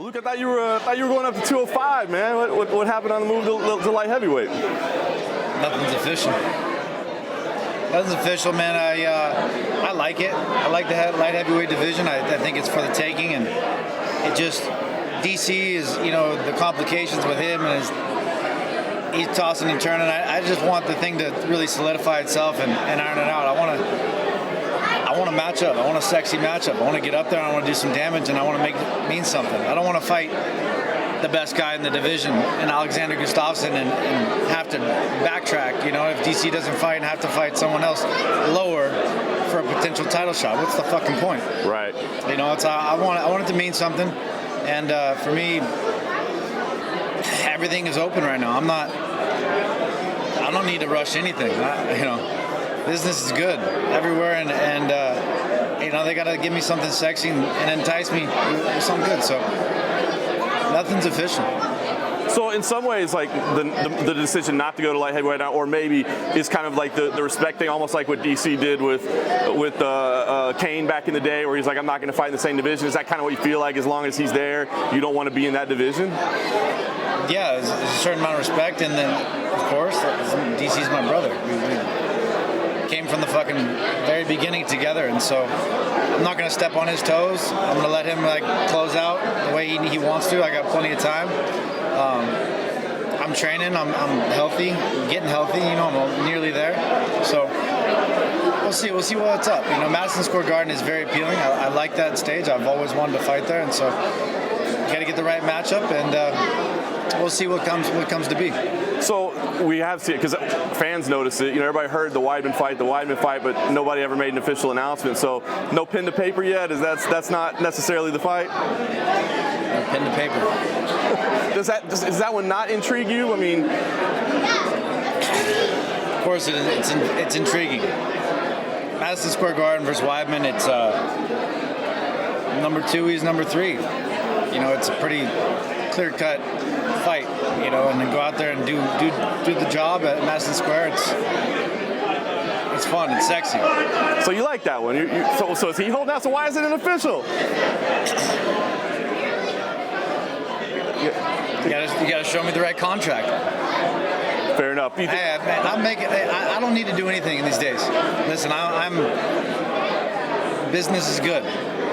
Luke, I thought you were going up to 205, man. What happened on the move to light heavyweight? Nothing's official. Nothing's official, man. I like it. I like the light heavyweight division. I think it's for the taking, and it just DC is, the complications with him and he's tossing and turning. I just want the thing to really solidify itself and iron it out. I want a matchup. I want a sexy matchup. I want to get up there and I want to do some damage and I want to make it mean something. I don't want to fight the best guy in the division and Alexander Gustafsson and have to backtrack. If DC doesn't fight and have to fight someone else lower for a potential title shot, what's the fucking point? Right. I want it to mean something, and for me, everything is open right now. I don't need to rush anything. Business is good everywhere, and they got to give me something sexy and entice me with something good. So nothing's official. So in some ways, like the decision not to go to light heavyweight now, or maybe is kind of like the respect thing, almost like what DC did with Kane back in the day, where he's like, I'm not going to fight in the same division. Is that kind of what you feel like? As long as he's there, you don't want to be in that division? Yeah, there's a certain amount of respect, and then of course DC's my brother. We came from the fucking very beginning together, and so I'm not going to step on his toes. I'm going to let him close out the way he wants to. I got plenty of time. I'm training. I'm healthy. I'm getting healthy. I'm nearly there. So we'll see. We'll see what's up. Madison Square Garden is very appealing. I like that stage. I've always wanted to fight there, and so got to get the right matchup, and we'll see what comes to be. So we have seen it because fans notice it. Everybody heard the Weidman fight, but nobody ever made an official announcement. So no pen to paper yet. That's not necessarily the fight? No pen to paper. Does that one not intrigue you? I mean, of course it's intriguing. Madison Square Garden versus Weidman. It's number 2. He's number 3. It's a pretty clear-cut fight, and then go out there and do the job at Madison Square. It's fun. It's sexy. So you like that one? So is he holding out? So why is it an official? You got to show me the right contract. Fair enough. I don't need to do anything in these days. Listen, business is good.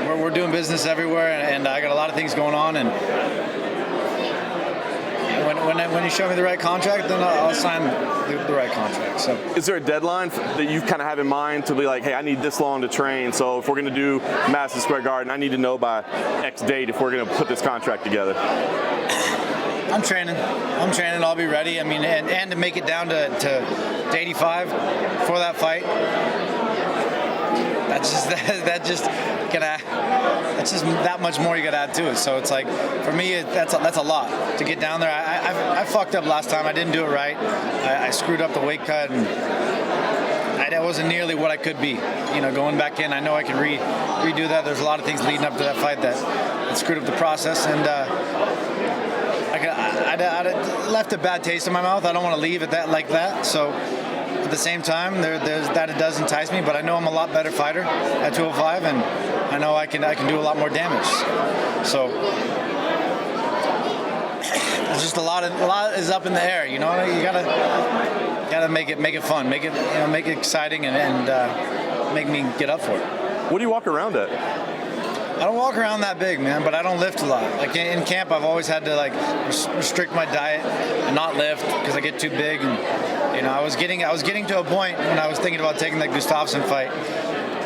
We're doing business everywhere, and I got a lot of things going on. And when you show me the right contract, then I'll sign the right contract. So, is there a deadline that you kind of have in mind to be like, hey, I need this long to train? So if we're going to do Madison Square Garden, I need to know by X date if we're going to put this contract together. I'm training. I'll be ready. I mean, and to make it down to 85 for that fight. That's just that much more you gotta add to it. So it's like, for me, that's a lot to get down there. I fucked up last time. I didn't do it right. I screwed up the weight cut, and that wasn't nearly what I could be. Going back in, I know I can redo that. There's a lot of things leading up to that fight that screwed up the process, and I left a bad taste in my mouth. I don't want to leave it like that. So at the same time, there's that it does entice me, but I know I'm a lot better fighter at 205, and I know I can do a lot more damage. So there's just a lot is up in the air. You gotta make it fun, make it exciting, and make me get up for it. What do you walk around at? I don't walk around that big, man, but I don't lift a lot. Like in camp, I've always had to restrict my diet and not lift because I get too big. And I was getting to a point when I was thinking about taking that Gustafsson fight,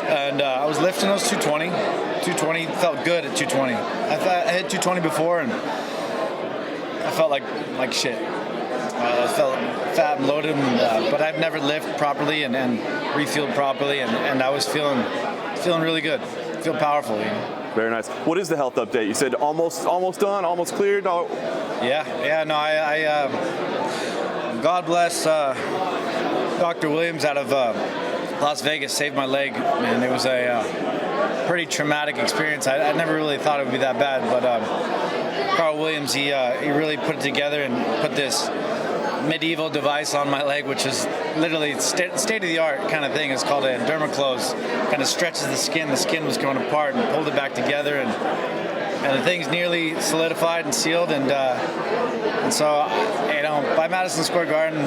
and I was lifting those 220. 220 felt good at 220. I hit 220 before, and I felt like shit. I felt fat and loaded, but I've never lifted properly and refueled properly, and I was feeling really good. Feel powerful. Very nice. What is the health update? You said almost done, almost cleared. Yeah. No, I God bless Dr. Williams out of Las Vegas saved my leg, man. It was a pretty traumatic experience. I never really thought it would be that bad, but Carl Williams, he really put it together and put this medieval device on my leg, which is literally state-of-the-art kind of thing. It's called a dermaclose. Kind of stretches the skin. The skin was going apart and pulled it back together, and and the thing's nearly solidified and sealed, and so, you know, by Madison Square Garden,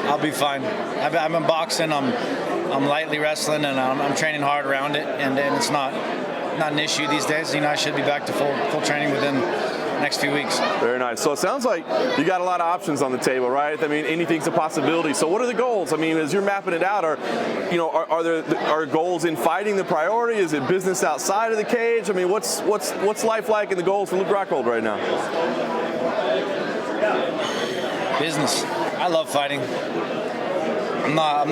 I'll be fine. I'm in boxing, I'm lightly wrestling, and I'm training hard around it, and it's not an issue these days. You know, I should be back to full training within the next few weeks. Very nice. So it sounds like you got a lot of options on the table, right? I mean, anything's a possibility. So what are the goals? I mean, as you're mapping it out, are goals in fighting the priority? Is it business outside of the cage? I mean, what's life like and the goals for Luke Rockhold right now? Business. I love fighting. I'm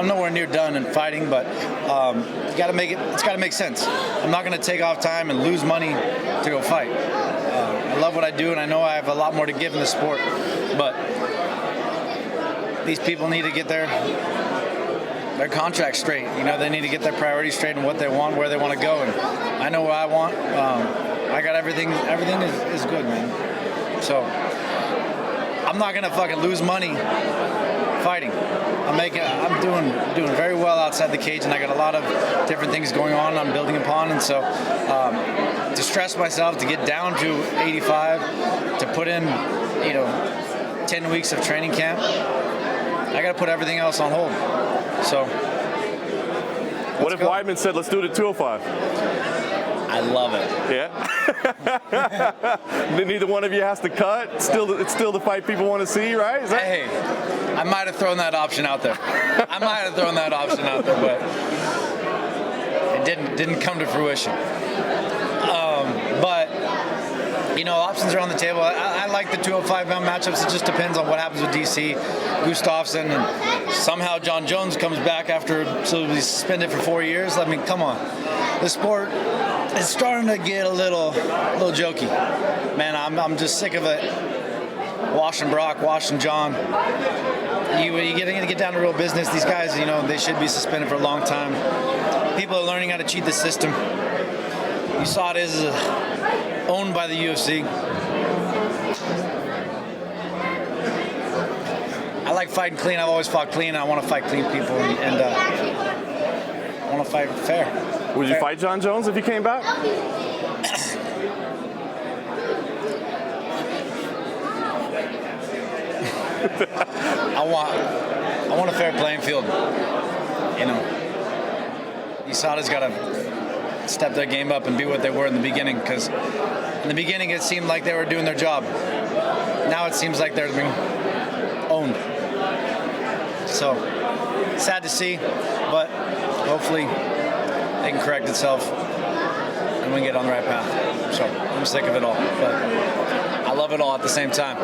nowhere near done in fighting, but you got to make it. It's got to make sense. I'm not going to take off time and lose money to go fight. I love what I do, and I know I have a lot more to give in the sport. But these people need to get their contracts straight. You know, they need to get their priorities straight and what they want, where they want to go. And I know what I want. I got everything. Everything is good, man. So I'm not going to fucking lose money fighting. I'm doing very well outside the cage, and I got a lot of different things going on I'm building upon, and so to stress myself to get down to 85, to put in 10 weeks of training camp, I got to put everything else on hold. So what if Weidman said, let's do it at 205? I love it. Yeah? Neither one of you has to cut. It's still the fight people want to see, right? Hey, I might have thrown that option out there. But it didn't come to fruition. But you know, options are on the table. I like the 205-pound matchups. It just depends on what happens with DC, Gustafsson, and somehow John Jones comes back after he's suspended for 4 years. I mean, come on. The sport is starting to get a little jokey. Man, I'm just sick of it. Washing Brock, washing John. You get down to real business. These guys, you know, they should be suspended for a long time. People are learning how to cheat the system. You saw it is owned by the UFC. I like fighting clean. I've always fought clean. I want to fight clean people, and I want to fight fair. Would you fight John Jones if he came back? I want a fair playing field. You know, USADA's got to step their game up and be what they were in the beginning, because in the beginning it seemed like they were doing their job. Now it seems like they're being owned. So sad to see, but hopefully it can correct itself and we can get on the right path. So I'm sick of it all, but I love it all at the same time.